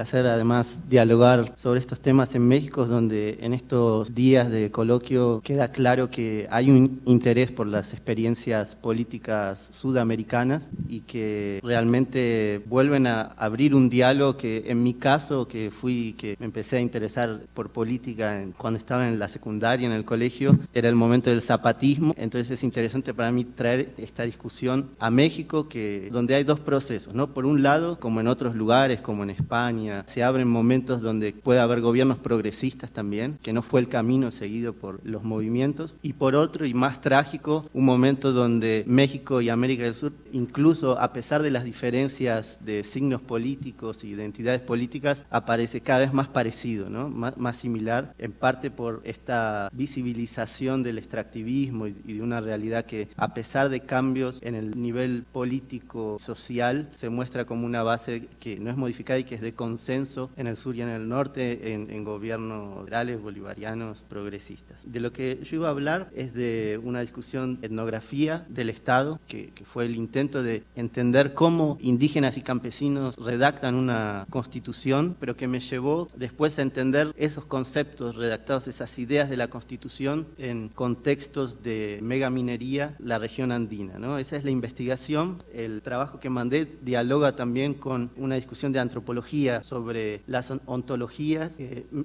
placer además dialogar sobre estos temas en México, donde en estos días de coloquio queda claro que hay un interés por las experiencias políticas sudamericanas y que realmente vuelven a abrir un diálogo que en mi caso, que me empecé a interesar por política cuando estaba en la secundaria, en el colegio, era el momento del zapatismo. Entonces es interesante para mí traer esta discusión a México, donde hay dos procesos, ¿no? Por un lado, como en otros lugares, como en España, se abren momentos donde puede haber gobiernos progresistas también, que no fue el camino seguido por los movimientos, y por otro, y más trágico, un momento donde México y América del Sur, incluso a pesar de las diferencias de signos políticos y identidades políticas, aparece cada vez más parecido, ¿no? Más similar, en parte por esta visibilización del extractivismo y de una realidad que, a pesar de cambios en el nivel político, social, se muestra como una base que no es modificada y que es de consenso en el sur y en el norte, en gobiernos federales, bolivarianos, progresistas. De lo que yo iba a hablar es de una discusión etnografía del Estado, que fue el intento de entender cómo indígenas y campesinos redactan una constitución, pero que me llevó después a entender esos conceptos redactados, esas ideas de la constitución en contextos de megaminería, la región andina, ¿no? Esa es la investigación. El trabajo que mandé dialoga también con una discusión de antropología sobre las ontologías.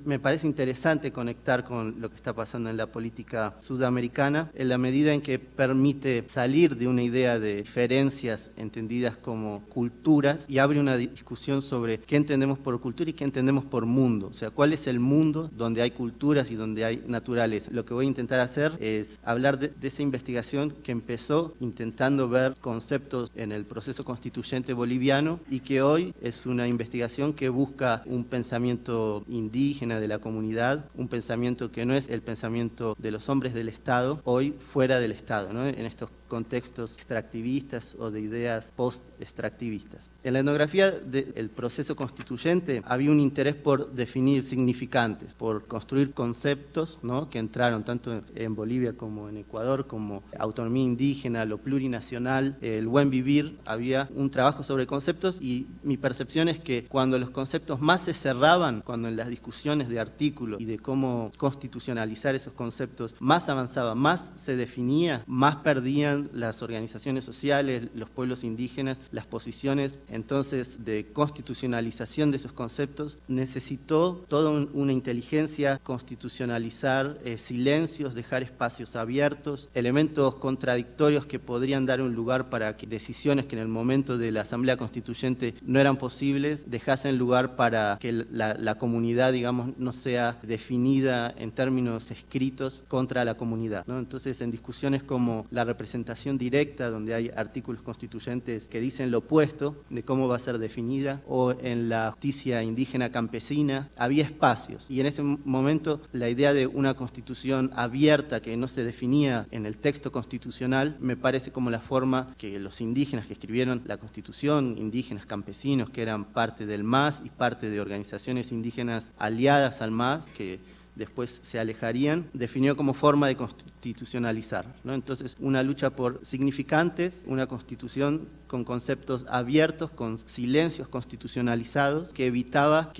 Me parece interesante conectar con lo que está pasando en la política sudamericana, en la medida en que permite salir de una idea de diferencias entendidas como culturas y abre una discusión sobre qué entendemos por cultura y qué entendemos por mundo. O sea, cuál es el mundo donde hay culturas y donde hay naturaleza. Lo que voy a intentar hacer es hablar de esa investigación que empezó intentando ver conceptos en el proceso constituyente boliviano y que hoy es una investigación que busca un pensamiento indígena de la comunidad, un pensamiento que no es el pensamiento de los hombres del Estado, hoy fuera del Estado, ¿no? En estos contextos extractivistas o de ideas post-extractivistas. En la etnografía del proceso constituyente había un interés por definir significantes, por construir conceptos, ¿no? Que entraron tanto en Bolivia como en Ecuador, como autonomía indígena, lo plurinacional, el buen vivir. Había un trabajo sobre conceptos y mi percepción es que cuando los conceptos más se cerraban, cuando en las discusiones de artículos y de cómo constitucionalizar esos conceptos más avanzaba, más se definía, más perdían las organizaciones sociales, los pueblos indígenas, las posiciones. Entonces, de constitucionalización de esos conceptos, necesitó toda una inteligencia constitucionalizar silencios, dejar espacios abiertos, elementos contradictorios que podrían dar un lugar para que decisiones que en el momento de la Asamblea Constituyente no eran posibles, dejasen lugar para que la comunidad, digamos, no sea definida en términos escritos contra la comunidad, ¿no? Entonces, en discusiones como la representación directa, donde hay artículos constituyentes que dicen lo opuesto de cómo va a ser definida, o en la justicia indígena campesina, había espacios. Y en ese momento la idea de una constitución abierta que no se definía en el texto constitucional me parece como la forma que los indígenas que escribieron la constitución, indígenas campesinos que eran parte del MAS y parte de organizaciones indígenas aliadas al MAS, que después se alejarían, definió como forma de constitucionalizar, ¿no? Entonces, una lucha por significantes, una constitución con conceptos abiertos, con silencios constitucionalizados, que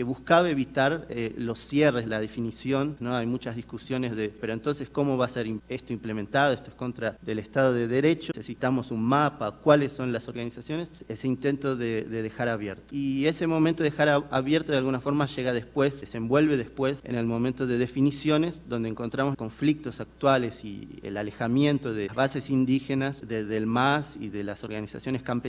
buscaba evitar los cierres, la definición, ¿no? Hay muchas discusiones pero entonces, ¿cómo va a ser esto implementado? Esto es contra del Estado de Derecho, necesitamos un mapa, ¿cuáles son las organizaciones? Ese intento de dejar abierto. Y ese momento de dejar abierto de alguna forma llega después, se desenvuelve después en el momento de definiciones, donde encontramos conflictos actuales y el alejamiento de las bases indígenas, del MAS y de las organizaciones campesinas,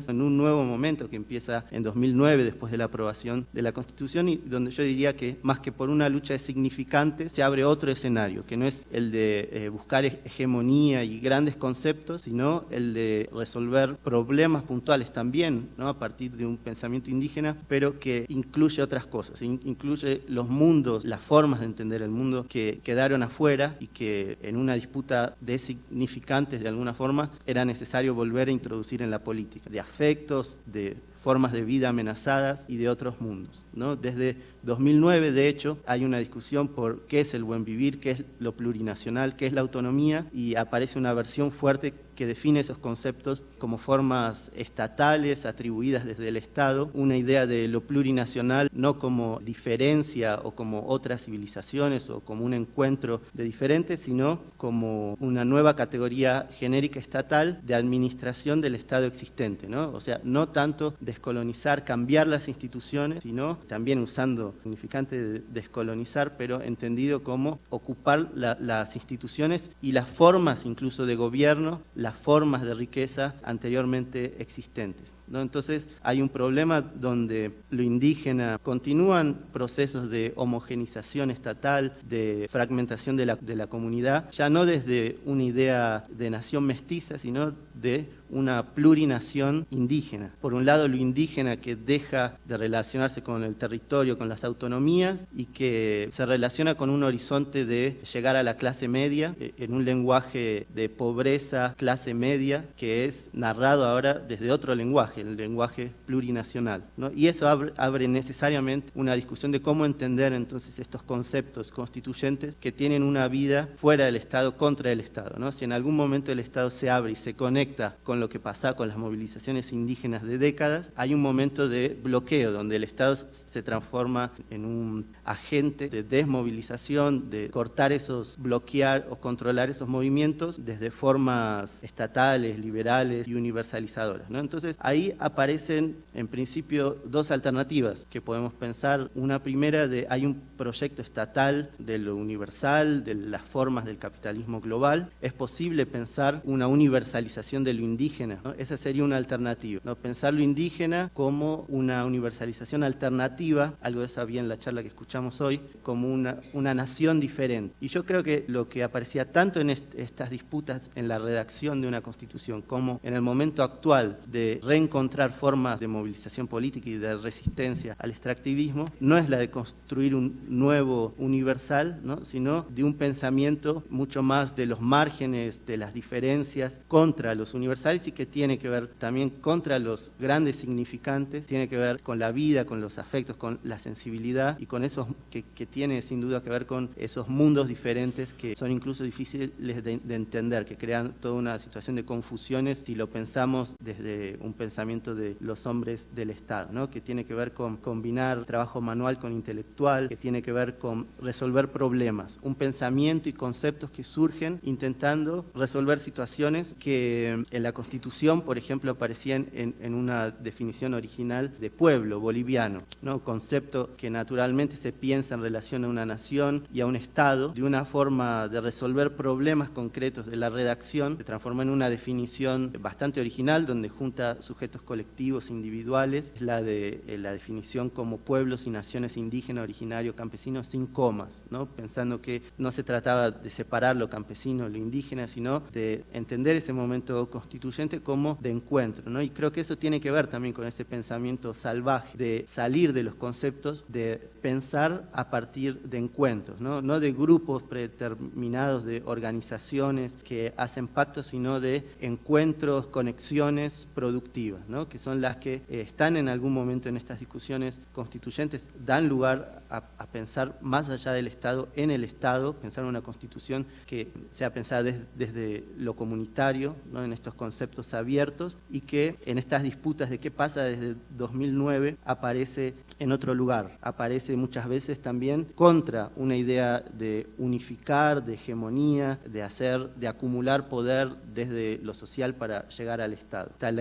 en un nuevo momento que empieza en 2009, después de la aprobación de la Constitución, y donde yo diría que, más que por una lucha de significantes, se abre otro escenario, que no es el de buscar hegemonía y grandes conceptos, sino el de resolver problemas puntuales también, ¿no? A partir de un pensamiento indígena, pero que incluye otras cosas, incluye los mundos, las formas de entender el mundo que quedaron afuera y que en una disputa de significantes de alguna forma era necesario volver a introducir en la política, de afectos, de formas de vida amenazadas y de otros mundos, ¿no? Desde 2009, de hecho, hay una discusión por qué es el buen vivir, qué es lo plurinacional, qué es la autonomía, y aparece una versión fuerte que define esos conceptos como formas estatales atribuidas desde el Estado, una idea de lo plurinacional no como diferencia o como otras civilizaciones o como un encuentro de diferentes, sino como una nueva categoría genérica estatal de administración del Estado existente, ¿no? O sea, no tanto descolonizar, cambiar las instituciones, sino también usando el significante de descolonizar, pero entendido como ocupar las instituciones y las formas incluso de gobierno, las formas de riqueza anteriormente existentes, ¿no? Entonces hay un problema donde lo indígena continúan procesos de homogenización estatal, de fragmentación de la comunidad, ya no desde una idea de nación mestiza, sino de una plurinación indígena. Por un lado, lo indígena que deja de relacionarse con el territorio, con las autonomías, y que se relaciona con un horizonte de llegar a la clase media, en un lenguaje de pobreza, clase media, que es narrado ahora desde otro lenguaje, el lenguaje plurinacional, ¿no? Y eso abre necesariamente una discusión de cómo entender entonces estos conceptos constituyentes que tienen una vida fuera del Estado, contra el Estado, ¿no? Si en algún momento el Estado se abre y se conecta con lo que pasa con las movilizaciones indígenas de décadas, hay un momento de bloqueo donde el Estado se transforma en un agente de desmovilización, de cortar bloquear o controlar esos movimientos desde formas estatales, liberales y universalizadoras, ¿no? Entonces ahí aparecen en principio dos alternativas que podemos pensar. Una primera hay un proyecto estatal de lo universal, de las formas del capitalismo global. Es posible pensar una universalización de lo indígena, ¿no? Esa sería una alternativa, ¿no? Pensar lo indígena como una universalización alternativa, algo de eso había en la charla que escuchamos hoy, como una nación diferente. Y yo creo que lo que aparecía tanto en estas disputas en la redacción de una constitución como en el momento actual de reencontrar formas de movilización política y de resistencia al extractivismo, no es la de construir un nuevo universal, ¿no? Sino de un pensamiento mucho más de los márgenes, de las diferencias contra los universales, y que tiene que ver también contra los grandes significantes, tiene que ver con la vida, con los afectos, con la sensibilidad y con esos que tiene sin duda que ver con esos mundos diferentes que son incluso difíciles de entender, que crean toda una situación de confusiones si lo pensamos desde un pensamiento de los hombres del Estado, ¿no? Que tiene que ver con combinar trabajo manual con intelectual, que tiene que ver con resolver problemas, un pensamiento y conceptos que surgen intentando resolver situaciones que en la Constitución, por ejemplo, aparecían en una definición original de pueblo boliviano, ¿no? Concepto que naturalmente se piensa en relación a una nación y a un Estado, de una forma de resolver problemas concretos de la redacción, se transforma en una definición bastante original donde junta sujetos colectivos e individuales, es la definición como pueblos y naciones indígenas, originarios, campesinos, sin comas, ¿no? Pensando que no se trataba de separar lo campesino, lo indígena, sino de entender ese momento constituyente como de encuentro, ¿no? Y creo que eso tiene que ver también con ese pensamiento salvaje, de salir de los conceptos, de pensar a partir de encuentros, ¿no? No de grupos predeterminados, de organizaciones que hacen pactos, sino de encuentros, conexiones productivas, ¿no? Que son las que están en algún momento en estas discusiones constituyentes, dan lugar a pensar más allá del Estado, en el Estado, pensar en una constitución que sea pensada desde lo comunitario, ¿no? En estos conceptos abiertos, y que en estas disputas de qué pasa desde 2009 aparece en otro lugar, aparece muchas veces también contra una idea de unificar, de hegemonía, de acumular poder desde lo social para llegar al Estado. Está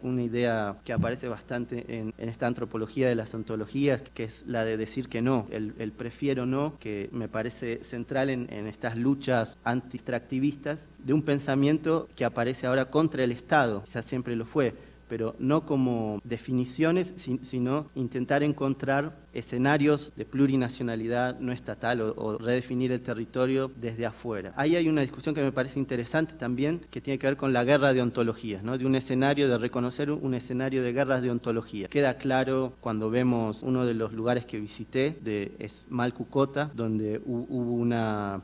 una idea que aparece bastante en esta antropología de las ontologías, que es la de decir que no, el prefiero no, que me parece central en estas luchas anti-extractivistas, de un pensamiento que aparece ahora contra el Estado, quizás siempre lo fue, pero no como definiciones, sino intentar encontrar escenarios de plurinacionalidad no estatal o redefinir el territorio desde afuera. Ahí hay una discusión que me parece interesante también, que tiene que ver con la guerra de ontologías, ¿no? De un escenario, de reconocer un escenario de guerras de ontología. Queda claro cuando vemos uno de los lugares que visité, es Malkucota, donde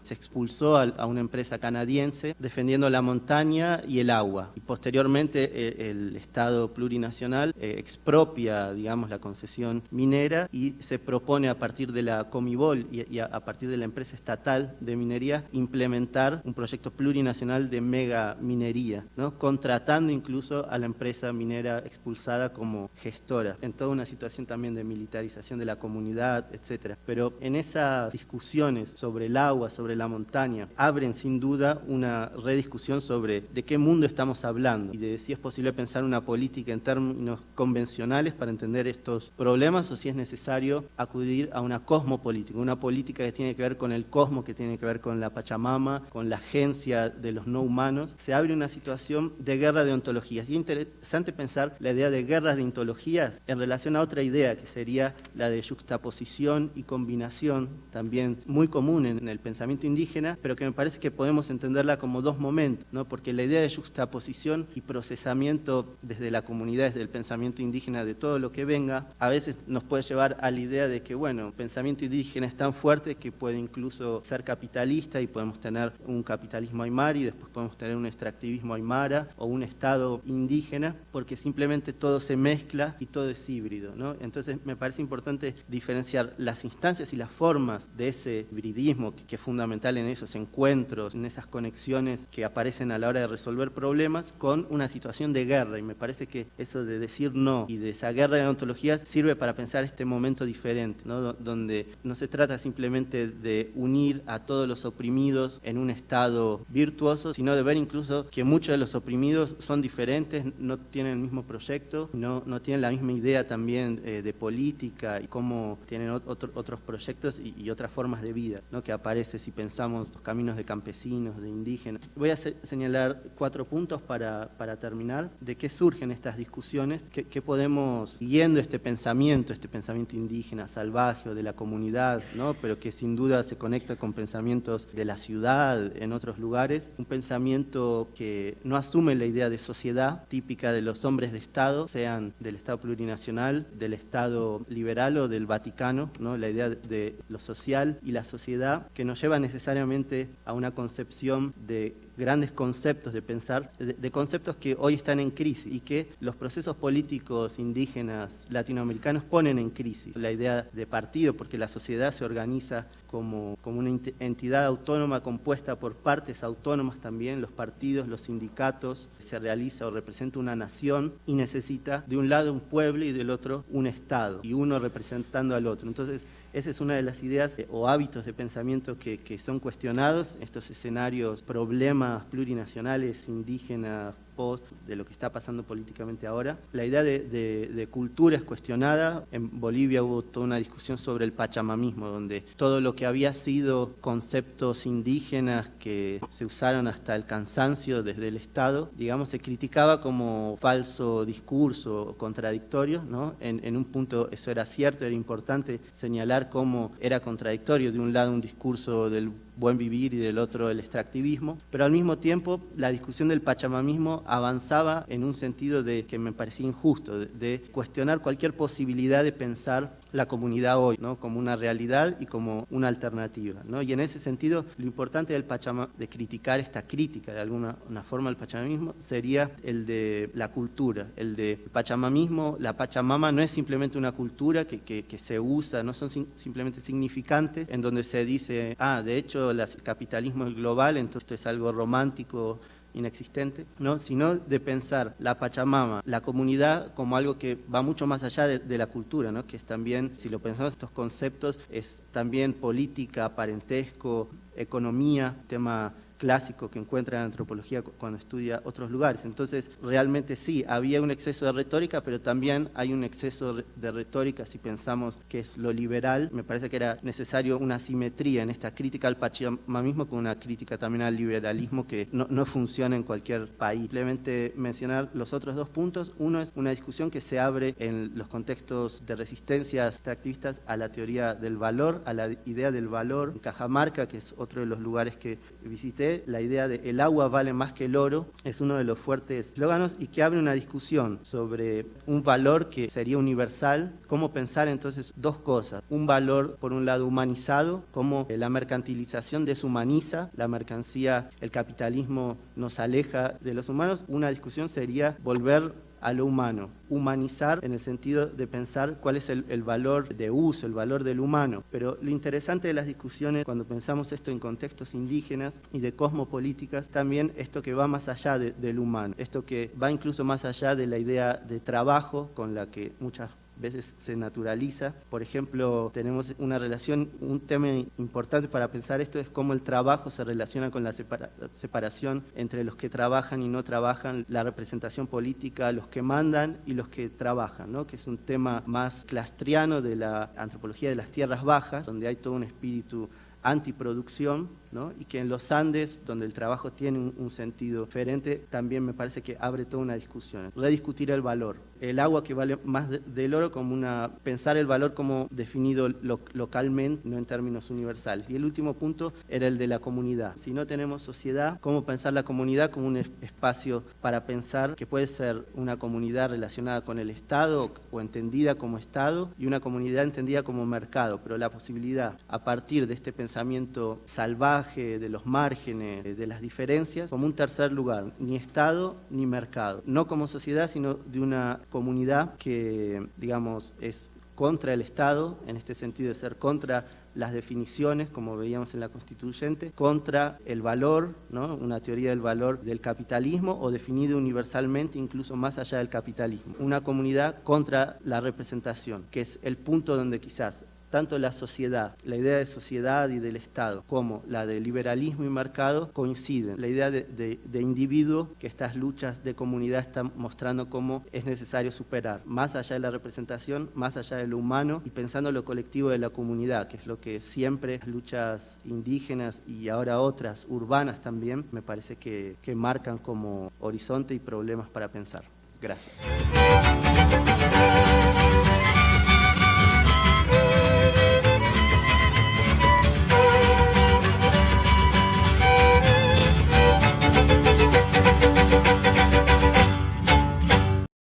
se expulsó a una empresa canadiense defendiendo la montaña y el agua. Y posteriormente el Estado plurinacional expropia, digamos, la concesión minera y se propone a partir de la Comibol y a partir de la empresa estatal de minería implementar un proyecto plurinacional de mega minería, ¿no? Contratando incluso a la empresa minera expulsada como gestora, en toda una situación también de militarización de la comunidad, etcétera. Pero en esas discusiones sobre el agua, sobre la montaña, abren sin duda una rediscusión sobre de qué mundo estamos hablando y de si es posible pensar una política en términos convencionales para entender estos problemas o si es necesario acudir a una cosmopolítica, una política que tiene que ver con el cosmos, que tiene que ver con la Pachamama, con la agencia de los no humanos. Se abre una situación de guerra de ontologías. Y es interesante pensar la idea de guerras de ontologías en relación a otra idea que sería la de yuxtaposición y combinación, también muy común en el pensamiento indígena, pero que me parece que podemos entenderla como dos momentos, ¿no? Porque la idea de yuxtaposición y procesamiento desde la comunidad, desde el pensamiento indígena, de todo lo que venga, a veces nos puede llevar a la idea de que, bueno, el pensamiento indígena es tan fuerte que puede incluso ser capitalista y podemos tener un capitalismo aymara y después podemos tener un extractivismo aymara o un estado indígena, porque simplemente todo se mezcla y todo es híbrido, ¿no? Entonces me parece importante diferenciar las instancias y las formas de ese hibridismo que es fundamental en esos encuentros, en esas conexiones que aparecen a la hora de resolver problemas, con una situación de guerra. Y me parece que eso de decir no y de esa guerra de ontologías sirve para pensar este momento diferente, ¿no? Donde no se trata simplemente de unir a todos los oprimidos en un estado virtuoso, sino de ver incluso que muchos de los oprimidos son diferentes, no tienen el mismo proyecto, no tienen la misma idea también de política y cómo tienen otros proyectos y otras formas de vida, ¿no? Que aparece si pensamos los caminos de campesinos, de indígenas. Voy a señalar 4 puntos para terminar de qué surgen estas discusiones, qué podemos, siguiendo este pensamiento indígena, salvaje o de la comunidad, ¿no? Pero que sin duda se conecta con pensamientos de la ciudad, en otros lugares, un pensamiento que no asume la idea de sociedad típica de los hombres de Estado, sean del Estado plurinacional, del Estado liberal o del Vaticano, ¿no? La idea de lo social y la sociedad que nos lleva necesariamente a una concepción de grandes conceptos de pensar, de conceptos que hoy están en crisis y que los procesos políticos indígenas latinoamericanos ponen en crisis. La idea de partido, porque la sociedad se organiza como una entidad autónoma compuesta por partes autónomas también, los partidos, los sindicatos, se realiza o representa una nación y necesita de un lado un pueblo y del otro un Estado, y uno representando al otro. Entonces, esa es una de las ideas o hábitos de pensamiento que son cuestionados, estos escenarios, problemas plurinacionales, indígenas, post, de lo que está pasando políticamente ahora. La idea de cultura es cuestionada. En Bolivia hubo toda una discusión sobre el pachamamismo, donde todo lo que había sido conceptos indígenas que se usaron hasta el cansancio desde el Estado, digamos, se criticaba como falso discurso, contradictorio, ¿no? En un punto eso era cierto, era importante señalar cómo era contradictorio, de un lado un discurso del buen vivir y del otro el extractivismo, pero al mismo tiempo la discusión del pachamamismo avanzaba en un sentido que me parecía injusto, de cuestionar cualquier posibilidad de pensar la comunidad hoy, ¿no? Como una realidad y como una alternativa, ¿no? Y en ese sentido, lo importante del de criticar esta crítica de alguna forma al pachamamismo sería el de la cultura, el de pachamamismo. La Pachamama no es simplemente una cultura que se usa, no son simplemente significantes, en donde se dice, de hecho el capitalismo es global, entonces es algo romántico, inexistente, ¿no? Sino de pensar la Pachamama, la comunidad, como algo que va mucho más allá de la cultura, ¿no? Que es también, si lo pensamos estos conceptos, es también política, parentesco, economía, tema clásico que encuentra en antropología cuando estudia otros lugares. Entonces, realmente sí, había un exceso de retórica, pero también hay un exceso de retórica si pensamos que es lo liberal. Me parece que era necesario una simetría en esta crítica al pachamamismo con una crítica también al liberalismo que no funciona en cualquier país. Simplemente mencionar los otros dos puntos. Uno es una discusión que se abre en los contextos de resistencias extractivistas a la teoría del valor, a la idea del valor. En Cajamarca, que es otro de los lugares que visité, la idea de el agua vale más que el oro es uno de los fuertes eslóganos y que abre una discusión sobre un valor que sería universal. Cómo pensar entonces dos cosas. Un valor, por un lado, humanizado, cómo la mercantilización deshumaniza la mercancía, el capitalismo nos aleja de los humanos. Una discusión sería volver a lo humano, humanizar en el sentido de pensar cuál es el valor de uso, el valor del humano. Pero lo interesante de las discusiones cuando pensamos esto en contextos indígenas y de cosmopolíticas, también esto que va más allá del humano, esto que va incluso más allá de la idea de trabajo con la que muchas veces se naturaliza. Por ejemplo, tenemos una relación, un tema importante para pensar esto es cómo el trabajo se relaciona con la separación entre los que trabajan y no trabajan, la representación política, los que mandan y los que trabajan, ¿no? Que es un tema más clastriano de la antropología de las tierras bajas, donde hay todo un espíritu antiproducción, ¿no? Y que en los Andes, donde el trabajo tiene un sentido diferente, también me parece que abre toda una discusión. Rediscutir el valor. El agua que vale más del oro, como pensar el valor como definido localmente, no en términos universales. Y el último punto era el de la comunidad. Si no tenemos sociedad, ¿cómo pensar la comunidad como un espacio para pensar que puede ser una comunidad relacionada con el Estado o entendida como Estado y una comunidad entendida como mercado? Pero la posibilidad, a partir de este pensamiento salvaje, de los márgenes, de las diferencias, como un tercer lugar, ni Estado ni mercado. No como sociedad, sino de una comunidad que, digamos, es contra el Estado, en este sentido de ser contra las definiciones, como veíamos en la Constituyente, contra el valor, ¿no? Una teoría del valor del capitalismo o definido universalmente, incluso más allá del capitalismo. Una comunidad contra la representación, que es el punto donde quizás tanto la sociedad, la idea de sociedad y del Estado, como la de liberalismo y mercado coinciden. La idea de individuo, que estas luchas de comunidad están mostrando cómo es necesario superar, más allá de la representación, más allá de lo humano y pensando lo colectivo de la comunidad, que es lo que siempre las luchas indígenas y ahora otras urbanas también, me parece que marcan como horizonte y problemas para pensar. Gracias.